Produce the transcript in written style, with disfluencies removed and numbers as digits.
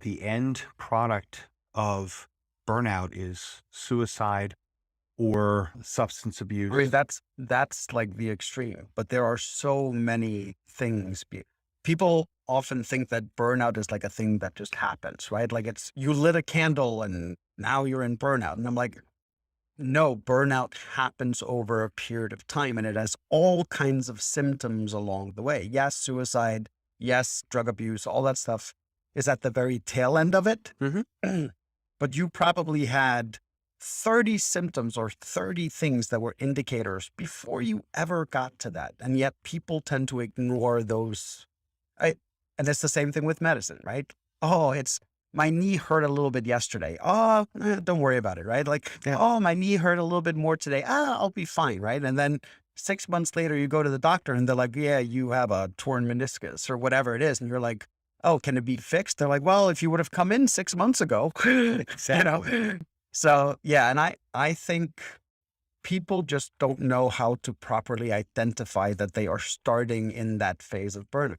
the end product of burnout is suicide or substance I mean, abuse. that's like the extreme, but there are so many things. People often think that burnout is like a thing that just happens, right? Like it's you lit a candle and now you're in burnout. And I'm like, no, burnout happens over a period of time and it has all kinds of symptoms along the way. Yes, suicide, yes, drug abuse, all that stuff is at the very tail end of it. Mhm. But you probably had 30 symptoms or 30 things that were indicators before you ever got to that. And yet people tend to ignore those. I, and it's the same thing with medicine, right? Oh, it's my knee hurt a little bit yesterday. Oh, don't worry about it, right? Like, Yeah. oh, my knee hurt a little bit more today. Ah, I'll be fine, right? And then 6 months later, you go to the doctor and they're like, yeah, you have a torn meniscus or whatever it is. And you're like, oh, can it be fixed? They're like, well, if you would have come in 6 months ago, you Exactly. know? So yeah, and I think people just don't know how to properly identify that they are starting in that phase of burnout.